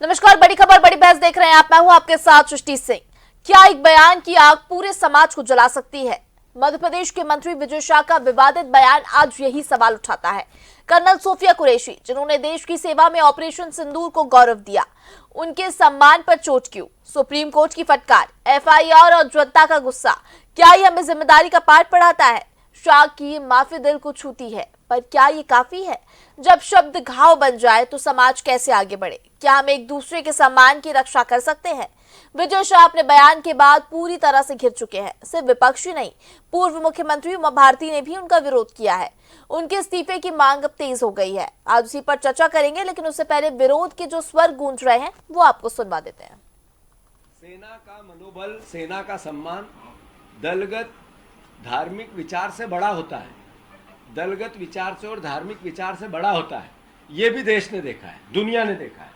नमस्कार, बड़ी खबर बड़ी बहस देख रहे हैं आप। मैं हूं आपके साथ सृष्टि सिंह। क्या एक बयान की आग पूरे समाज को जला सकती है? मध्य प्रदेश के मंत्री विजय शाह का विवादित बयान आज यही सवाल उठाता है। कर्नल सोफिया कुरैशी, जिन्होंने देश की सेवा में ऑपरेशन सिंदूर को गौरव दिया, उनके सम्मान पर चोट क्यों? सुप्रीम कोर्ट की फटकार, एफआईआर और जनता का गुस्सा, क्या ये हमें जिम्मेदारी का पाठ पढ़ाता है? शाह की माफी दिल को छूती है, पर क्या ये काफी है? जब शब्द घाव बन जाए तो समाज कैसे आगे बढ़े? क्या हम एक दूसरे के सम्मान की रक्षा कर सकते हैं? विजय शाह अपने बयान के बाद पूरी तरह से घिर चुके हैं। सिर्फ विपक्ष ही नहीं, पूर्व मुख्यमंत्री उमा भारती ने भी उनका विरोध किया है। उनके इस्तीफे की मांग अब तेज हो गई है। आज उसी पर चर्चा करेंगे, लेकिन उससे पहले विरोध के जो स्वर गूंज रहे हैं वो आपको सुनवा देते हैं। सेना का मनोबल, सेना का सम्मान दलगत धार्मिक विचार से बड़ा होता है। दलगत विचार से और धार्मिक विचार से बड़ा होता है। ये भी देश ने देखा है, दुनिया ने देखा है।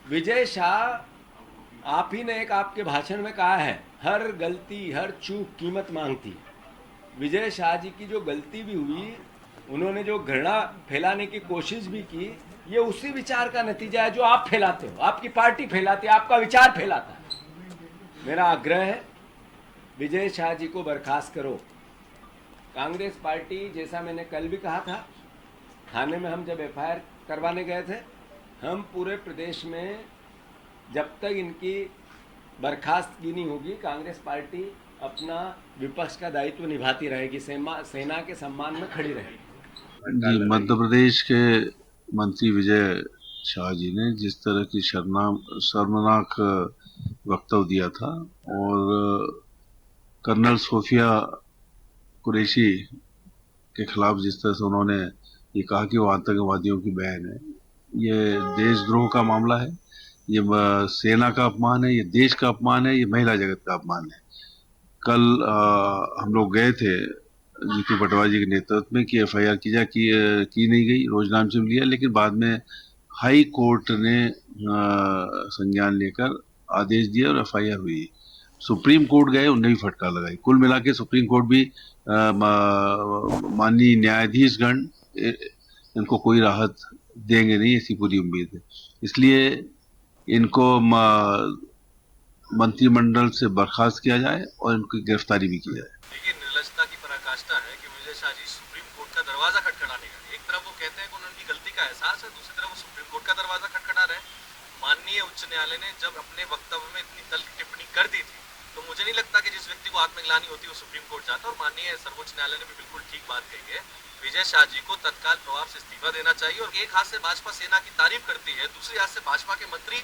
विजय शाह, आप ही ने एक आपके भाषण में कहा है, हर गलती हर चूक कीमत मांगती है। विजय शाह जी की जो गलती भी हुई, उन्होंने जो घृणा फैलाने की कोशिश भी की, ये उसी विचार का नतीजा है जो आप फैलाते हो, आपकी पार्टी फैलाती है, आपका विचार फैलाता है। मेरा आग्रह है, विजय शाह जी को बर्खास्त करो। कांग्रेस पार्टी, जैसा मैंने कल भी कहा था, थाने में हम जब एफआईआर करवाने गए थे, हम पूरे प्रदेश में जब तक इनकी बर्खास्तगी नहीं होगी, कांग्रेस पार्टी अपना विपक्ष का दायित्व निभाती रहेगी, सेना के सम्मान में खड़ी रहेगी। जी, मध्य प्रदेश के मंत्री विजय शाह जी ने जिस तरह की शर्मनाक वक्तव्य दिया था, और कर्नल सोफिया कुरैशी के खिलाफ जिस तरह से उन्होंने ये कहा कि वो आतंकवादियों की बहन है, ये देशद्रोह का मामला है, ये सेना का अपमान है, ये देश का अपमान है, ये महिला जगत का अपमान है। कल हम लोग गए थे जीतू पटवारी जी के नेतृत्व में कि एफआईआर की नहीं गई, रोजनाम से लिया, लेकिन बाद में हाई कोर्ट ने संज्ञान लेकर आदेश दिया और एफआईआर हुई। सुप्रीम कोर्ट गए, उनने भी फटकार लगाई। कुल मिला के सुप्रीम कोर्ट भी माननीय न्यायाधीशगण इनको कोई राहत देंगे नहीं, ऐसी पूरी उम्मीद है। इसलिए इनको मंत्रिमंडल से बर्खास्त किया जाए और इनकी गिरफ्तारी भी की जाए। देखिए, निर्लजता की पराकाष्ठा है कि विजय शाह जी सुप्रीम कोर्ट का दरवाजा खटखटाने का, एक तरफ वो कहते हैं कि उन्हें उनकी गलती का एहसास है, दूसरी तरफ वो सुप्रीम कोर्ट का दरवाजा खटखटा रहे हैं। माननीय उच्च न्यायालय ने जब अपने वक्तव्य में इतनी तल्ख टिप्पणी कर दी थी, तो मुझे नहीं लगता कि जिस व्यक्ति को आत्मग्लानि होती है वो सुप्रीम कोर्ट जाता। और माननीय सर्वोच्च न्यायालय ने भी बिल्कुल ठीक बात कही है, विजय शाह जी को तत्काल प्रभाव से इस्तीफा देना चाहिए। और एक हाथ से भाजपा सेना की तारीफ करती है, दूसरे हाथ से भाजपा के मंत्री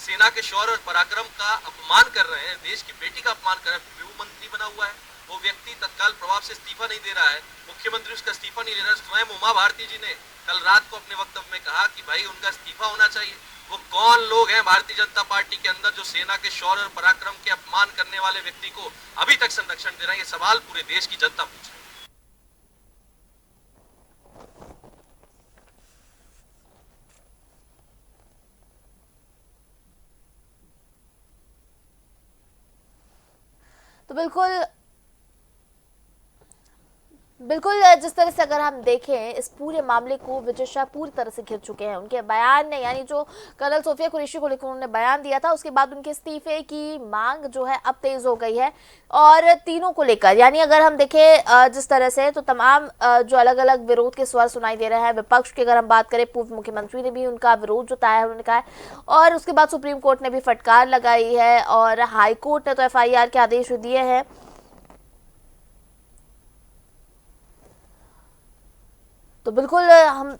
सेना के शौर्य और पराक्रम का अपमान कर रहे हैं, देश की बेटी का अपमान कर रहे हैं। वो मंत्री बना हुआ है, वो व्यक्ति तत्काल प्रभाव से इस्तीफा नहीं दे रहा है, मुख्यमंत्री उसका इस्तीफा नहीं ले रहा है। स्वयं उमा भारती जी ने कल रात को अपने वक्तव्य में कहा कि भाई उनका इस्तीफा होना चाहिए। वो कौन लोग हैं भारतीय जनता पार्टी के अंदर जो सेना के शौर्य और पराक्रम के अपमान करने वाले व्यक्ति को अभी तक संरक्षण दे रहे हैं? ये सवाल पूरे देश की जनता पूछ रही है। तो बिल्कुल जिस तरह से अगर हम देखें इस पूरे मामले को, विजय शाह पूरी तरह से घिर चुके हैं। उनके बयान ने, यानी जो कर्नल सोफिया कुरैशी को लेकर उन्होंने बयान दिया था, उसके बाद उनके इस्तीफे की मांग जो है अब तेज हो गई है। और तीनों को लेकर, यानी अगर हम देखें जिस तरह से, तो तमाम जो अलग अलग विरोध के स्वर सुनाई दे रहे हैं। विपक्ष की अगर हम बात करें, पूर्व मुख्यमंत्री ने भी उनका विरोध जताया है, उन्होंने कहा है। और उसके बाद सुप्रीम कोर्ट ने भी फटकार लगाई है, और हाई कोर्ट ने तो एफआईआर के आदेश दिए हैं। तो बिल्कुल हम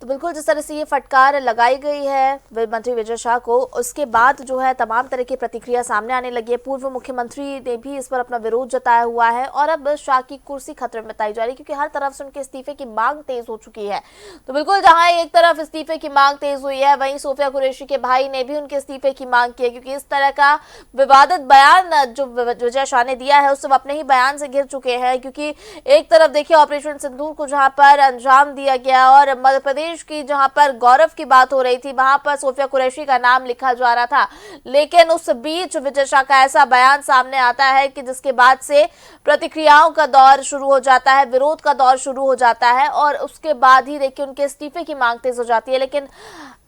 तो बिल्कुल जिस तरह से ये फटकार लगाई गई है मंत्री विजय शाह को, उसके बाद जो है तमाम तरह की प्रतिक्रिया सामने आने लगी है। पूर्व मुख्यमंत्री ने भी इस पर अपना विरोध जताया हुआ है, और अब शाह की कुर्सी खतरे में बताई जा रही है, क्योंकि हर तरफ से उनके इस्तीफे की मांग तेज हो चुकी है। तो बिल्कुल जहां एक तरफ इस्तीफे की मांग तेज हुई है, वहीं सोफिया कुरैशी के भाई ने भी उनके इस्तीफे की मांग की है, क्योंकि इस तरह का विवादित बयान जो विजय शाह ने दिया है उससे अपने ही बयान से घिर चुके हैं। क्योंकि एक तरफ देखिए ऑपरेशन सिंदूर को जहां पर अंजाम दिया गया और मध्य प्रदेश प्रदेश की, जहां पर गौरव की बात हो रही थी, वहां पर सोफिया कुरैशी का नाम लिखा जा रहा था। लेकिन उस बीच विजय शाह का ऐसा बयान सामने आता है कि जिसके बाद से प्रतिक्रियाओं का दौर शुरू हो जाता है, विरोध का दौर शुरू हो जाता है और उसके बाद ही देखिए उनके इस्तीफे की मांग तेज हो जाती है। लेकिन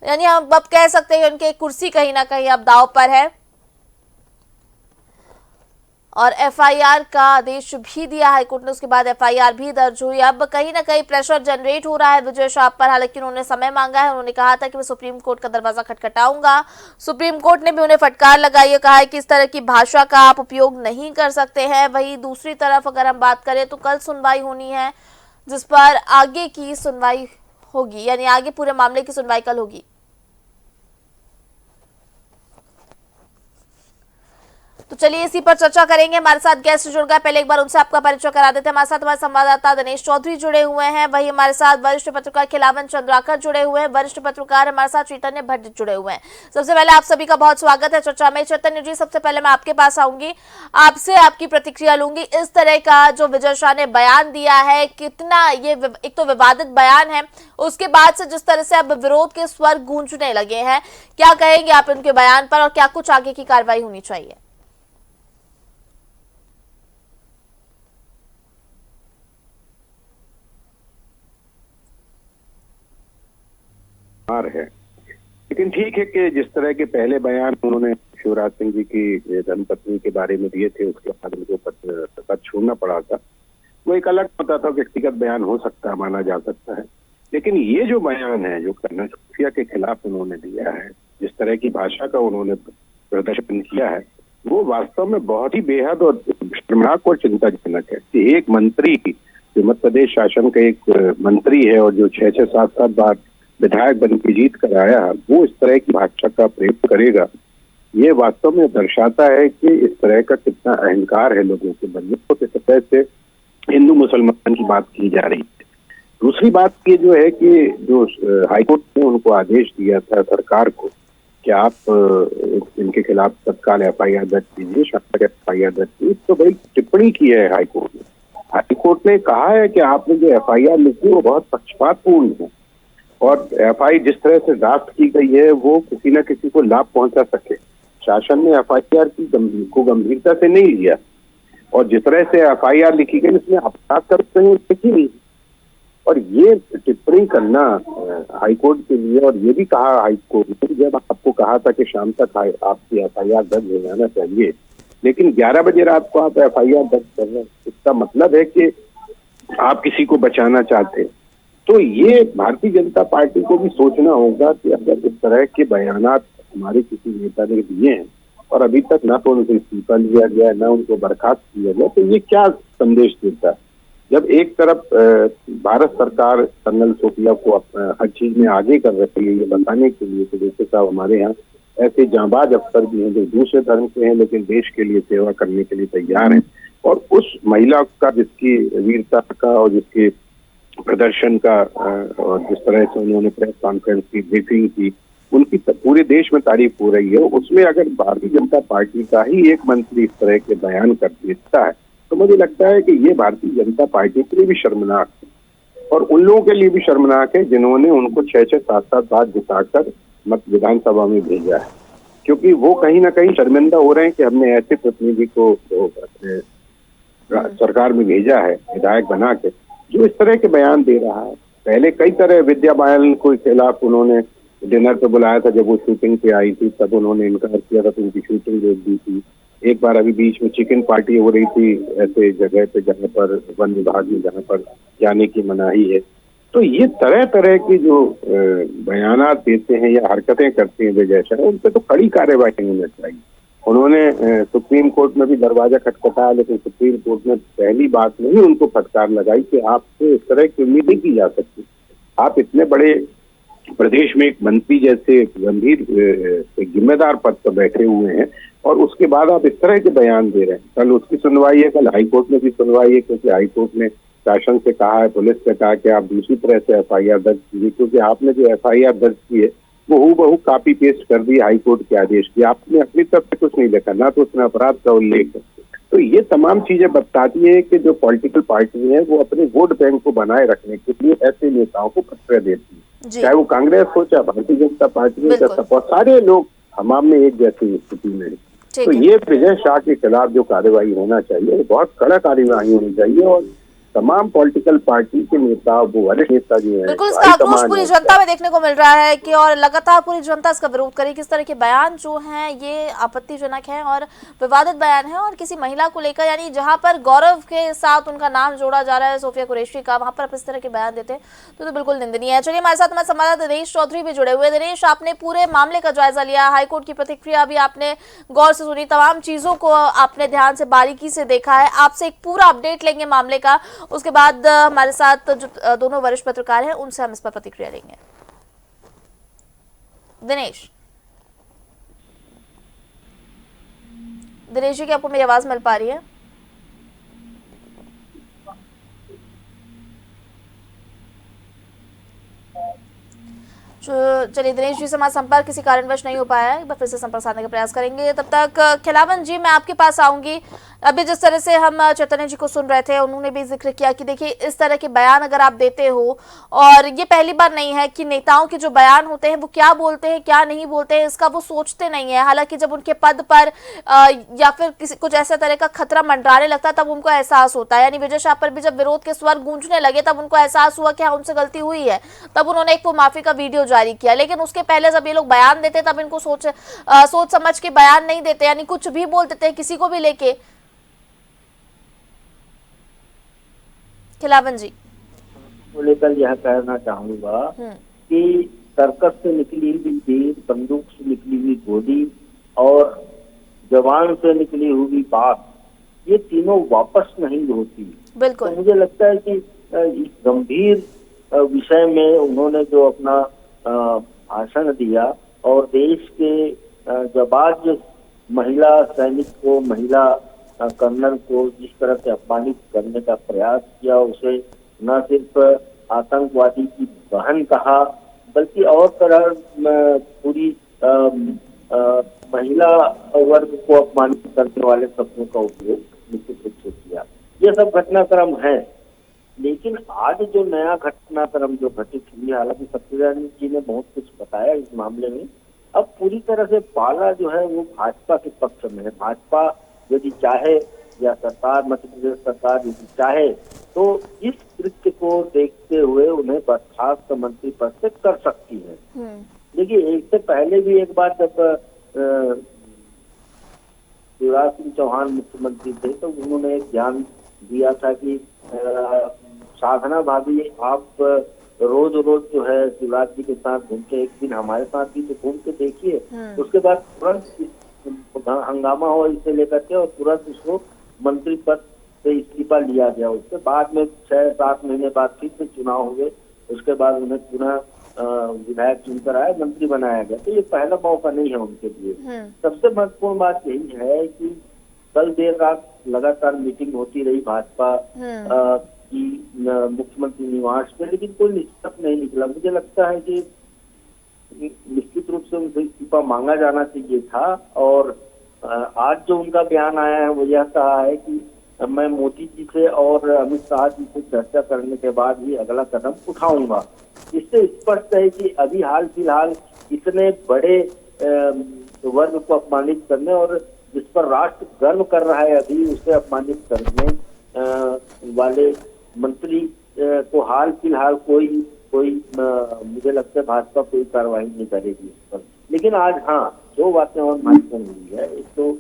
यानी हम अब कह सकते हैं उनकी कुर्सी कहीं ना कहीं अब दांव पर है और एफआईआर का आदेश भी दिया हाईकोर्ट ने। उसके बाद एफआईआर भी दर्ज हुई। अब कहीं ना कहीं प्रेशर जनरेट हो रहा है विजय शाह पर। हालांकि उन्होंने समय मांगा है, उन्होंने कहा था कि मैं सुप्रीम कोर्ट का दरवाजा खटखटाऊंगा। सुप्रीम कोर्ट ने भी उन्हें फटकार लगाई है, कहा है कि इस तरह की भाषा का आप उपयोग नहीं कर सकते हैं। वहीं दूसरी तरफ अगर हम बात करें तो कल सुनवाई होनी है, जिस पर आगे की सुनवाई होगी, यानी आगे पूरे मामले की सुनवाई कल होगी। तो चलिए इसी पर चर्चा करेंगे। हमारे साथ गेस्ट जुड़ गए, पहले एक बार उनसे आपका परिचय करा देते हैं। हमारे साथ हमारे संवाददाता दिनेश चौधरी जुड़े हुए हैं, वही हमारे साथ वरिष्ठ पत्रकार खिलावन चंद्राकर जुड़े हुए हैं, वरिष्ठ पत्रकार हमारे साथ चैतन्य भट्ट जुड़े हुए हैं। सबसे पहले आप सभी का बहुत स्वागत है चर्चा में। चैतन्य जी, सबसे पहले मैं आपके पास आऊंगी, आपसे आपकी प्रतिक्रिया लूंगी। इस तरह का जो विजय शाह ने बयान दिया है, कितना ये एक तो विवादित बयान है, उसके बाद से जिस तरह से अब विरोध के स्वर गूंजने लगे हैं, क्या कहेंगे आप उनके बयान पर और क्या कुछ आगे की कार्रवाई होनी चाहिए? है, लेकिन ठीक है कि जिस तरह के पहले बयान उन्होंने शिवराज सिंह जी की धर्मपत्नी के बारे में दिए थे, उसके बाद उनको पद छोड़ना पड़ा था। वो एक अलग होता था, व्यक्तिगत बयान हो सकता है, माना जा सकता है। लेकिन ये जो बयान है जो कर्नल सूफिया के खिलाफ उन्होंने दिया है, जिस तरह की भाषा का उन्होंने प्रदर्शन किया है, वो वास्तव में बहुत ही बेहद और शर्मनाक और चिंताजनक है कि एक मंत्री जो मध्य प्रदेश शासन का एक मंत्री है और जो 6-6, 7-7 बार विधायक बन के जीत कर आया, वो इस तरह की भाषा का प्रयोग करेगा। ये वास्तव में दर्शाता है कि इस तरह का कितना अहंकार है लोगों के मन में। तो इस तरह से हिंदू मुसलमान की बात की जा रही है। दूसरी बात ये जो है कि जो हाईकोर्ट ने उनको आदेश दिया था सरकार को कि आप इनके खिलाफ तत्काल एफआईआर दर्ज कीजिए, शासक एफआईआर दर्ज कीजिए, तो भाई टिप्पणी की है हाईकोर्ट ने। हाईकोर्ट ने कहा है कि आपने जो एफआईआर लिखी वो बहुत पक्षपातपूर्ण है और एफआईआर जिस तरह से ड्राफ्ट की गई है वो किसी न किसी को लाभ पहुंचा सके। शासन ने एफआईआर को गंभीरता से नहीं लिया और जिस तरह से एफआईआर लिखी गई उसमें अपराध करते हैं लिखी नहीं। और ये टिप्पणी करना हाईकोर्ट के लिए, और ये भी कहा हाईकोर्ट ने जब आपको कहा था कि शाम तक आपकी एफआईआर दर्ज हो जाना चाहिए, लेकिन 11 बजे रात को आप एफआईआर दर्ज कर रहे हैं, इसका मतलब है कि आप किसी को बचाना चाहते हैं। तो ये भारतीय जनता पार्टी को भी सोचना होगा कि अगर इस तरह के बयानात हमारे किसी नेता ने दिए हैं और अभी तक ना तो उनको इस्तीफा लिया गया, ना उनको बर्खास्त किया गया, तो ये क्या संदेश देता है? जब एक तरफ भारत सरकार कर्नल सूफिया को हर चीज में आगे कर रही है ये बताने के लिए कि देखिए साहब हमारे यहाँ ऐसे जांबाज अफसर भी हैं जो दूसरे धर्म के हैं लेकिन देश के लिए सेवा करने के लिए तैयार हैं, और उस महिला का जिसकी वीरता का और जिसके प्रदर्शन का और जिस तरह से उन्होंने प्रेस कॉन्फ्रेंस की ब्रीफिंग की, उनकी पूरे देश में तारीफ हो रही है। उसमें अगर भारतीय जनता पार्टी का ही एक मंत्री इस तरह के बयान कर देता है तो मुझे लगता है कि ये भारतीय जनता पार्टी के लिए भी शर्मनाक है और उन लोगों के लिए भी शर्मनाक है जिन्होंने उनको 6-6, 7-7 बार जिताकर विधानसभा में भेजा है, क्योंकि वो कहीं ना कहीं शर्मिंदा हो रहे हैं कि हमने ऐसे प्रतिनिधि को सरकार में भेजा है विधायक बना के जो इस तरह के बयान दे रहा है। पहले कई तरह विद्या बालन को खिलाफ उन्होंने डिनर पे बुलाया था, जब वो शूटिंग पे आई थी तब उन्होंने इनकार किया था तो उनकी शूटिंग रोक दी थी। एक बार अभी बीच में चिकन पार्टी हो रही थी ऐसे जगह पे जहाँ पर वन विभाग में जहाँ पर जाने की मनाही है। तो ये तरह तरह की जो बयानात देते हैं या हरकतें करते हैं विजय शाह, उन पर तो कड़ी कार्रवाई होनी चाहिए। उन्होंने सुप्रीम कोर्ट में भी दरवाजा खटखटाया, लेकिन सुप्रीम कोर्ट ने पहली बात में ही उनको फटकार लगाई कि आपसे इस तरह की उम्मीद नहीं की जा सकती। आप इतने बड़े प्रदेश में एक मंत्री जैसे गंभीर एक जिम्मेदार पद पर बैठे हुए हैं और उसके बाद आप इस तरह के बयान दे रहे हैं। कल उसकी सुनवाई है, कल हाईकोर्ट में भी सुनवाई है, क्योंकि हाईकोर्ट ने शासन से कहा है, पुलिस से कहा कि आप दूसरी तरह से एफआईआर दर्ज कीजिए, क्योंकि आपने जो एफआईआर दर्ज की है वो हूबहू कॉपी पेस्ट कर दी हाईकोर्ट के आदेश की। आपने अपनी तरफ से कुछ नहीं लिखा, ना तो उसमें अपराध का उल्लेख है तो ये तमाम चीजें बताती है कि जो पॉलिटिकल पार्टी है वो अपने वोट बैंक को बनाए रखने के लिए ऐसे नेताओं को पत्र देती है, जी चाहे वो कांग्रेस हो, चाहे भारतीय जनता पार्टी हो, बिल्कुल। चाहे सपा, सारे लोग हमाम में एक जैसी स्थिति में। ठीक तो है। ये विजय शाह के खिलाफ जो कार्रवाई होना चाहिए, बहुत कड़ा कार्रवाई होनी चाहिए और तमाम पॉलिटिकल पार्टी के नेता, वो वरिष्ठ नेता जो है, बिल्कुल, इसका आक्रोश हाईकमान पूरी है, जनता में देखने को मिल रहा है कि और लगातार पूरी जनता इसका विरोध करे। किस तरह के बयान जो हैं ये आपत्तिजनक हैं और विवादित बयान है, और किसी महिला को लेकर, यानी जहां पर गौरव के साथ उनका नाम जोड़ा जा रहा है सोफिया कुरैशी का, वहां पर आप इस तरह के बयान देते हैं तो बिल्कुल निंदनीय है। चलिए, हमारे साथ हमारे संवाददाता दिनेश चौधरी भी जुड़े हुए। दिनेश, आपने पूरे मामले का जायजा लिया, हाईकोर्ट की प्रतिक्रिया भी आपने गौर से सुनी, तमाम चीजों को आपने ध्यान से बारीकी से देखा है। आपसे एक पूरा अपडेट लेंगे मामले का, उसके बाद हमारे साथ जो दोनों वरिष्ठ पत्रकार हैं उनसे हम इस पर प्रतिक्रिया लेंगे। दिनेश जी, क्या आपको मेरी आवाज मिल पा रही है? चलिए, दिनेश जी से हमारा संपर्क किसी कारणवश नहीं हो पाया है, एक बार फिर से संपर्क साधने का प्रयास करेंगे। तब तक खिलावन जी, मैं आपके पास आऊंगी। अभी जिस तरह से हम चैतन्य जी को सुन रहे थे, उन्होंने भी जिक्र किया कि देखिए, इस तरह के बयान अगर आप देते हो, और ये पहली बार नहीं है कि नेताओं के जो बयान होते हैं वो क्या बोलते हैं क्या नहीं बोलते हैं इसका वो सोचते नहीं है। हालांकि जब उनके पद पर या फिर किसी कुछ ऐसे तरह का खतरा मंडराने लगता है तब उनको एहसास होता है। यानी विजय शाह पर भी जब विरोध के स्वर गूंजने लगे तब उनको एहसास हुआ कि हाँ, उनसे गलती हुई है, तब उन्होंने एक वो माफी का वीडियो जारी किया। लेकिन उसके पहले जब ये लोग बयान देते तब इनको सोच समझ के बयान नहीं देते, यानी कुछ भी बोल देते हैं किसी को भी लेके। खिलावन जी को लेकर यह कहना चाहूंगा कि सर्कस से निकली हुई तीर, बंदूक से निकली हुई गोली और जवान से निकली हुई बात, ये तीनों वापस नहीं होती। बिल्कुल। तो मुझे लगता है कि इस गंभीर विषय में उन्होंने जो अपना भाषण दिया और देश के जाबाज महिला सैनिक को, महिला कर्नल को जिस तरह से अपमानित करने का प्रयास किया, उसे न सिर्फ आतंकवादी की बहन कहा बल्कि और तरह पूरी महिला वर्ग को अपमानित करने वाले शब्दों का उपयोग निश्चित रूप से किया। यह सब घटनाक्रम है, लेकिन आज जो नया घटनाक्रम जो घटित हुई, हालांकि सत्यनारायण जी ने बहुत कुछ बताया इस मामले में, अब पूरी तरह से पाला जो है वो भाजपा के पक्ष में है। भाजपा यदि चाहे या सरकार, मध्य प्रदेश सरकार यदि चाहे तो इस कृत्य को देखते हुए उन्हें बर्खास्त मंत्री पद से कर सकती है। देखिए, इससे पहले भी एक बार जब शिवराज सिंह चौहान मुख्यमंत्री थे तो उन्होंने एक ज्ञान दिया था कि साधना भाभी, आप रोज रोज जो है शिवराज जी के साथ घूमते, एक दिन हमारे साथ भी तो घूम के देखिए। उसके बाद तुरंत हंगामा हुआ इसे लेकर के और तुरंत उसको मंत्री पद से इस्तीफा लिया गया। उसके बाद में 6-7 महीने बाद फिर से चुनाव हुए, उसके बाद उन्हें पुनः विधायक चुनकर आया, मंत्री बनाया गया। तो ये पहला मौका नहीं है उनके लिए। सबसे महत्वपूर्ण बात यही है कि कल देर रात लगातार मीटिंग होती रही भाजपा की मुख्यमंत्री निवास पे, लेकिन कोई निष्कर्ष नहीं निकला। मुझे लगता है कि निश्चित रूप से उनसे इस्तीफा मांगा जाना चाहिए था। और आज जो उनका बयान आया है वो यह कहा है कि मैं मोदी जी से और अमित शाह जी से चर्चा करने के बाद ही अगला कदम उठाऊंगा। इससे स्पष्ट है कि अभी हाल फिलहाल इतने बड़े वर्ग को अपमानित करने और जिस पर राष्ट्र गर्व कर रहा है अभी उसे अपमानित करने वाले मंत्री को हाल फिलहाल कोई मुझे लगता है भाजपा कोई कार्रवाई नहीं करेगी इस पर। लेकिन आज हाँ, दो बातें और महत्वपूर्ण हुई है। एक तो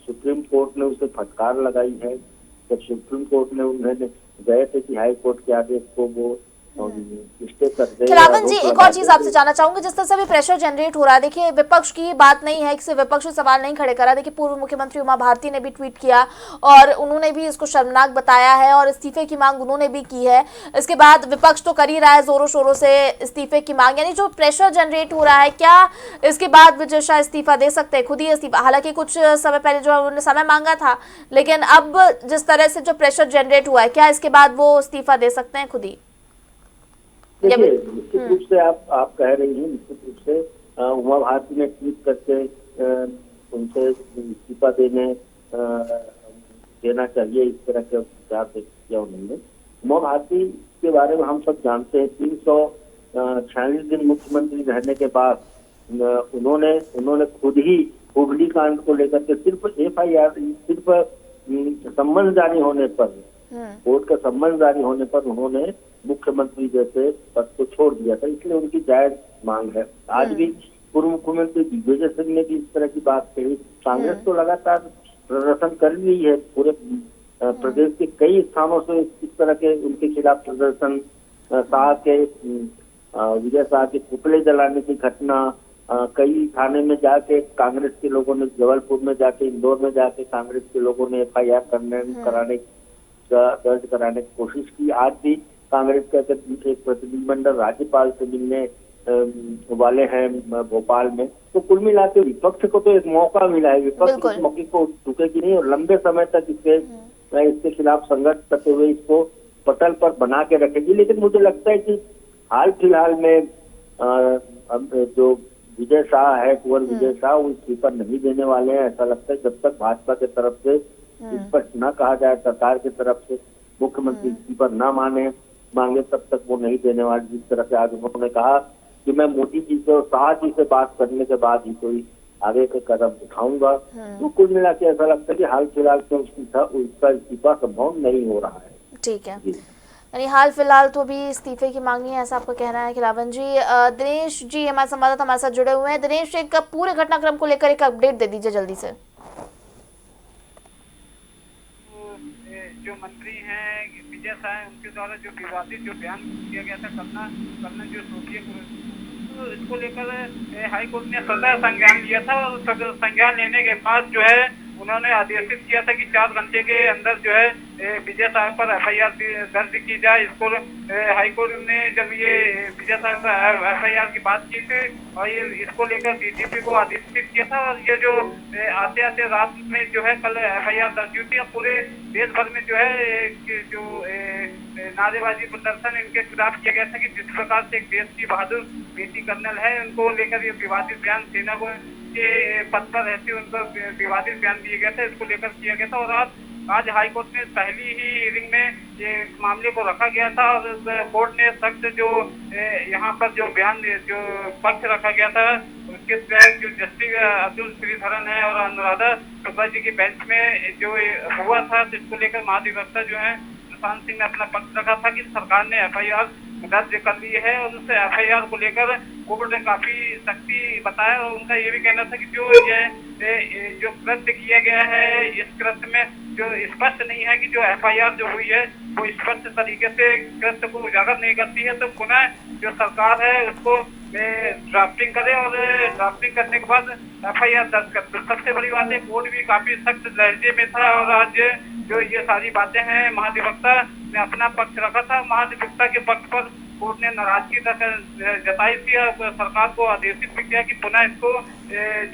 सुप्रीम कोर्ट ने उसे फटकार लगाई है। जब सुप्रीम कोर्ट ने उन्हें गए थे कि हाई कोर्ट के आदेश को वो खिलावन जी, एक और चीज आपसे जानना चाहूंगी, जिस तरह से भी प्रेशर जनरेट हो रहा है, देखिए विपक्ष की बात नहीं है, किसी विपक्ष सवाल नहीं खड़े करा। देखिए, पूर्व मुख्यमंत्री उमा भारती ने भी ट्वीट किया और उन्होंने भी इसको शर्मनाक बताया है और इस्तीफे की मांग उन्होंने भी की है। इसके बाद विपक्ष तो कर ही रहा है जोरों शोरों से इस्तीफे की मांग, यानी जो प्रेशर जनरेट हो रहा है, क्या इसके बाद विजय शाह इस्तीफा दे सकते हैं, खुद ही इस्तीफा? हालांकि कुछ समय पहले जो उन्होंने समय मांगा था, लेकिन अब जिस तरह से जो प्रेशर जनरेट हुआ है, क्या इसके बाद वो इस्तीफा दे सकते हैं खुद ही? देखिए, निश्चित रूप से आप कह रही हैं, निश्चित रूप से उमा भारती ने ट्वीट करके उनसे इस्तीफा देने देना चाहिए, इस तरह के विचार व्यक्त किया उन्होंने। उमा भारती के बारे में हम सब जानते हैं, 346 दिन मुख्यमंत्री रहने के बाद उन्होंने खुद ही हुगली कांड को लेकर के सिर्फ FIR, सिर्फ सम्मन जारी होने पर, कोर्ट का सम्मन जारी होने पर उन्होंने मुख्यमंत्री जैसे पद को छोड़ दिया था, इसलिए उनकी जायज मांग है। आज भी पूर्व मुख्यमंत्री दिग्विजय सिंह ने भी इस तरह की बात कही। कांग्रेस तो लगातार प्रदर्शन कर रही है, पूरे प्रदेश के कई स्थानों से इस तरह के उनके खिलाफ प्रदर्शन, विजय शाह के पुतले जलाने की घटना, कई थाने में जाके कांग्रेस के लोगों ने, जबलपुर में जाके, इंदौर में जाके कांग्रेस के लोगों ने FIR दर्ज कराने की कोशिश की। आज भी कांग्रेस का एक प्रतिनिधिमंडल राज्यपाल से मिलने वाले हैं भोपाल में। तो कुल मिला के विपक्ष को तो एक मौका मिला है, विपक्ष इस मौके को चुकेगी नहीं और लंबे समय तक इसके खिलाफ संघर्ष करते हुए इसको पटल पर बना के रखेगी। लेकिन मुझे लगता है कि हाल फिलहाल में जो विजय शाह है, कुंवर विजय शाह, वो इस्तीफा नहीं देने वाले हैं। ऐसा लगता है जब तक भाजपा की तरफ से स्पष्ट न कहा जाए, सरकार की तरफ से मुख्यमंत्री इस्तीफा न मांगे, तब तक वो नहीं देने वाले। जिस तरह से आज उन्होंने कहा कि मैं मोदी जी से और शाह जी से बात करने के बाद ही कोई आगे के कदम उठाऊंगा, तो कुल मिला के ऐसा लगता है कि हाल फिलहाल में उसका इस्तीफा संभव नहीं हो रहा है। ठीक है, यानी हाल फिलहाल तो भी इस्तीफे की मांग है, ऐसा आपका कहना है खिलावन जी। दिनेश जी हमारे संवाददाता हमारे साथ जुड़े हुए हैं। दिनेश, एक पूरे घटनाक्रम को लेकर एक अपडेट दे दीजिए जल्दी से। जो मंत्री हैं विजय शाह, उनके द्वारा जो विवादित जो बयान किया गया था कर्नल जो सोफिया, तो इसको लेकर हाई कोर्ट ने स्वतः संज्ञान लिया था और संज्ञान लेने के बाद जो है उन्होंने आदेशित किया था कि 4 घंटे के अंदर जो है विजय शाह पर FIR दर्ज की जाए। इसको हाईकोर्ट ने जब ये विजय शाह पर FIR की बात की थी और ये इसको लेकर DGP को आदेशित किया था और ये जो आते आते रात में जो है कल FIR दर्ज हुई थी। अब पूरे देश भर में जो है जो नारेबाजी प्रदर्शन इनके खिलाफ किया गया था कि जिस प्रकार से एक देश की बहादुर बेटी कर्नल है, उनको लेकर ये विवादित बयान सेना को के पद पर रहते उन पर विवादित बयान दिए गए थे, इसको लेकर किया गया था। और आज हाई कोर्ट में पहली ही हियरिंग में ये मामले को रखा गया था और कोर्ट ने सख्त जो यहाँ पर जो बयान जो पक्ष रखा गया था उसके तहत जो जस्टिस अब्दुल श्रीधरन है और अनुराधा शुक्ला जी की बेंच में जो हुआ था, तो इसको लेकर महाधिवक्ता जो है सुशांत सिंह ने अपना पक्ष रखा था कि सरकार ने FIR दर्ज कर ली है और उस FIR को लेकर कोर्ट ने काफी सख्ती बताया और उनका ये भी कहना था कि जो कृत्य किया गया है, इस कृत्य में जो स्पष्ट नहीं है कि जो FIR जो हुई है वो स्पष्ट तरीके से कृत्य को उजागर नहीं करती है, तो पुनः जो सरकार है उसको ड्राफ्टिंग करे और ड्राफ्टिंग करने के बाद FIR दर्ज कर। तो सबसे बड़ी बात है, कोर्ट भी काफी सख्त लहजे में था और आज जो ये सारी बातें हैं महाधिवक्ता ने अपना पक्ष रखा था। महाधिवक्ता के पक्ष पर कोर्ट ने नाराजगी जताई थी और सरकार को आदेशित भी किया कि पुनः इसको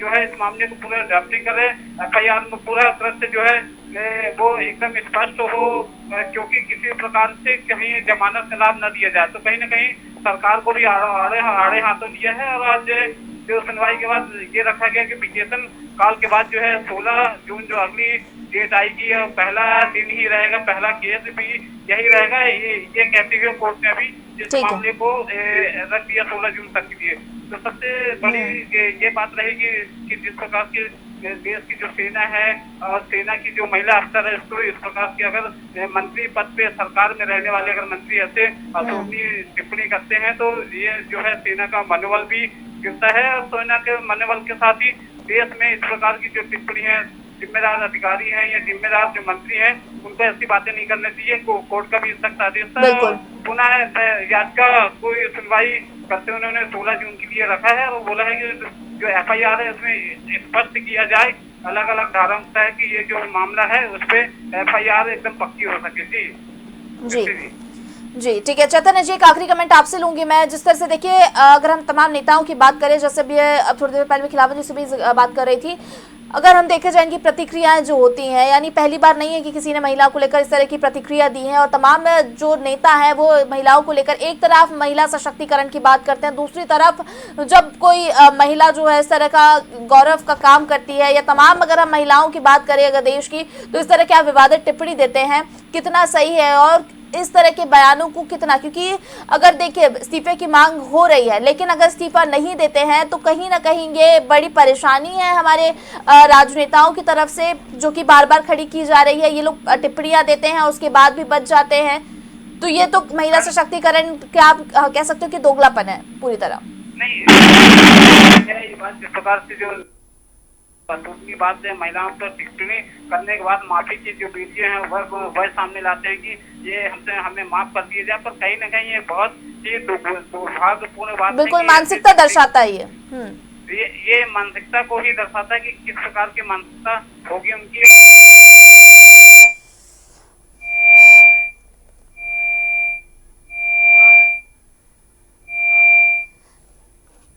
जो है इस मामले को पूरा ड्राफ्टिंग करे, FIR में पूरा कृत्य जो है वो एकदम स्पष्ट हो, क्योंकि किसी प्रकार से कहीं जमानत का लाभ न दिया जाए। तो कहीं ना कहीं सरकार को भी आड़े हाथों लिया है और आज जो सुनवाई के बाद ये रखा गया कि वेकेशन काल के बाद जो है 16 जून जो अगली डेट आएगी और पहला दिन ही रहेगा, पहला केस भी यही रहेगा, ये कहते हुए कोर्ट ने अभी इस मामले को रख दिया 16 जून तक के लिए। तो सबसे बड़ी ये बात रहेगी कि जिस प्रकार की देश की जो सेना है और सेना की जो महिला अफसर है, इसको इस प्रकार की अगर मंत्री पद पे सरकार में रहने वाले अगर मंत्री ऐसे अशोभनीय टिप्पणी करते हैं तो ये जो है सेना का मनोबल भी गिरता है और सेना के मनोबल के साथ ही देश में इस प्रकार की जो टिप्पणी है, जिम्मेदार अधिकारी हैं या जिम्मेदार जो मंत्री हैं उनको ऐसी बातें नहीं करनी चाहिए। कोर्ट का भी सख्त आदेश था। पुनः याचिका कोई सुनवाई करते हुए उन्होंने 16 जून के लिए रखा है और बोला है कि जो FIR है उसमें स्पष्ट किया जाए, अलग अलग धाराओं का है कि ये जो मामला है उस पर FIR एकदम पक्की हो सके। जी जी ठीक है चैतन्य जी, एक आखिरी कमेंट आपसे लूंगी मैं। जिस तरह से देखिए अगर हम तमाम नेताओं की बात करें, जैसे भी अब थोड़ी देर पहले खिलाफत जी से भी बात कर रही थी, अगर हम देखे जाए इनकी प्रतिक्रियाएं जो होती हैं, यानी पहली बार नहीं है कि किसी ने महिला को लेकर इस तरह की प्रतिक्रिया दी है, और तमाम जो नेता हैं वो महिलाओं को लेकर एक तरफ महिला सशक्तिकरण की बात करते हैं, दूसरी तरफ जब कोई महिला जो है इस तरह का गौरव का काम करती है, या तमाम अगर हम महिलाओं की बात करें अगर देश की, तो इस तरह की विवादित टिप्पणी देते हैं, कितना सही है और इस तरह के बयानों को कितना, क्योंकि अगर देखिए इस्तीफे की मांग हो रही है, लेकिन अगर इस्तीफा नहीं देते हैं तो कहीं ना कहीं ये बड़ी परेशानी है हमारे राजनेताओं की तरफ से, जो कि बार बार खड़ी की जा रही है। ये लोग टिप्पणियां देते हैं उसके बाद भी बच जाते हैं, तो ये तो महिला सशक्तिकरण क्या आप कह सकते हो कि दोगलापन है पूरी तरह? नहीं, ये बात जिस प्रकार से जो दूसरी बात है, महिलाओं पर टिप्पणी करने के बाद माफी की जो वीडियो है वह सामने लाते हैं कि ये हमें माफ कर दिया जाए, पर कहीं ना कहीं ये बहुत ही दुर्भाग्यपूर्ण बात बिल्कुल है। मानसिकता दर्शाता है ये मानसिकता को ही दर्शाता है कि किस प्रकार की मानसिकता होगी उनकी।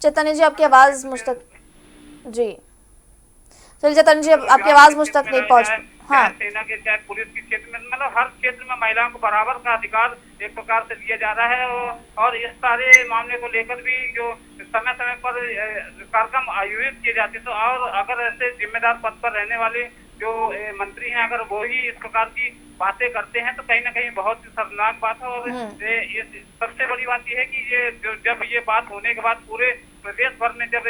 चैतन्य जी आपकी आवाज मुझ तक, जी चलिए चैतन्य जी आपकी आवाज मुझ तक नहीं पहुंच, हाँ सेना के चाहे पुलिस के क्षेत्र में, मतलब हर क्षेत्र में महिलाओं को बराबर का अधिकार एक प्रकार से दिया जा रहा है, और इस सारे मामले को लेकर भी जो समय समय पर कार्यक्रम आयोजित किए जाते हैं, तो और अगर ऐसे जिम्मेदार पद पर रहने वाले जो मंत्री हैं अगर वो ही इस प्रकार की बातें करते हैं तो कहीं ना कहीं बहुत ही शर्मनाक बात है। और ये सबसे बड़ी बात यह है कि ये जब ये बात होने के बाद पूरे प्रदेश भर में जब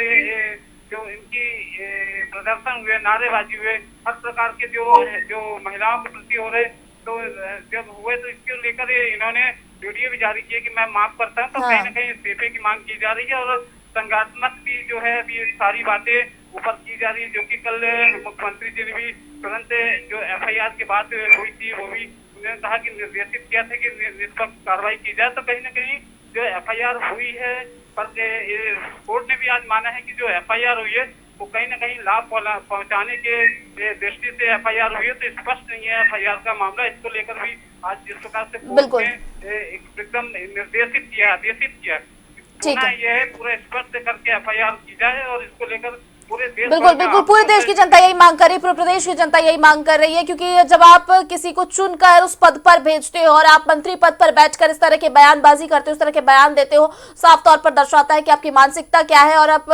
जो इनकी प्रदर्शन हुए, नारेबाजी हुए, हर प्रकार के जो महिलाओं के प्रति हो रहे, तो जब हुए तो इसको लेकर इन्होंने वीडियो भी जारी किए कि मैं माफ करता हूं, तो कहीं ना कहीं इस्तीफे की मांग की जा रही है, और संज्ञानात्मक भी जो है अभी सारी बातें ऊपर की जा रही है, जो कि कल मुख्यमंत्री जी ने भी तुरंत जो FIR की बात हुई थी वो भी उन्होंने कहा कि निर्देशित किया था कि निष्पक्ष कार्रवाई की जाए। तो कहीं ना कहीं जो FIR हुई है, पर कोर्ट ने भी आज माना है कि जो FIR हुई है वो कहीं ना कहीं लाभ पहुंचाने के दृष्टि से FIR हुई है, तो स्पष्ट नहीं है FIR का मामला। इसको लेकर भी आज जिस प्रकार से कोर्ट ने एकदम निर्देशित किया, आदेशित किया, यह है पूरा स्पष्ट करके FIR की जाए, और इसको लेकर पूरे देश, बिल्कुल पूरे देश की जनता यही मांग कर रही है, पूरे प्रदेश की जनता यही मांग कर रही है, क्योंकि जब आप किसी को चुनकर उस पद पर भेजते हो और आप मंत्री पद पर बैठकर इस तरह के बयानबाजी करते हो, इस तरह के बयान देते हो, साफ तौर पर दर्शाता है कि आपकी मानसिकता क्या है। और आप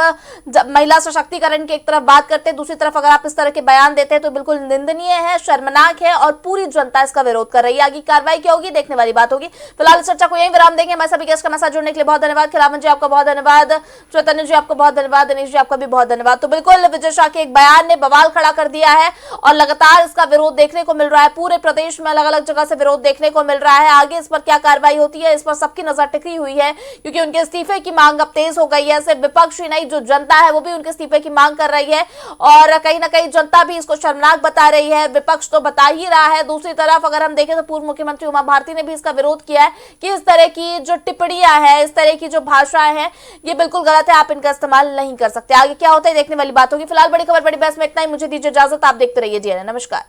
जब महिला सशक्तिकरण की एक तरफ बात करते हैं, दूसरी तरफ अगर आप इस तरह के बयान देते हैं तो बिल्कुल निंदनीय है, शर्मनाक है, और पूरी जनता इसका विरोध कर रही है। आगे कार्रवाई क्या होगी देखने वाली बात होगी। फिलहाल चर्चा को यही विराम देंगे। मैं सभी गेस्ट का साथ जुड़ने के लिए बहुत धन्यवाद। खिलावन जी आपका बहुत धन्यवाद, चैतन्य जी आपको बहुत धन्यवाद, दिनेश जी आपका भी बहुत धन्यवाद। तो बिल्कुल विजय शाह के एक बयान ने बवाल खड़ा कर दिया है, और लगातार इसका विरोध देखने को मिल रहा है, पूरे प्रदेश में अलग अलग जगह से विरोध देखने को मिल रहा है। आगे इस पर क्या कार्रवाई होती है, इस पर सबकी नजर टिकी हुई है, क्योंकि उनके इस्तीफे की मांग अब तेज हो गई है। सिर्फ विपक्ष ही नहीं, जो जनता है वो भी उनके इस्तीफे की मांग कर रही है, और कहीं ना कहीं जनता भी इसको शर्मनाक बता रही है, विपक्ष तो बता ही रहा है। दूसरी तरफ अगर हम देखें तो पूर्व मुख्यमंत्री उमा भारती ने भी इसका विरोध किया है कि इस तरह की जो टिप्पणियां हैं, इस तरह की जो भाषाएं हैं, ये बिल्कुल गलत है, आप इनका इस्तेमाल नहीं कर सकते। आगे क्या होता है देखने वाली बात होगी। फिलहाल बड़ी खबर बड़ी बहस में इतना ही। मुझे दीजिए इजाजत, आप देखते रहिए DNA। नमस्कार।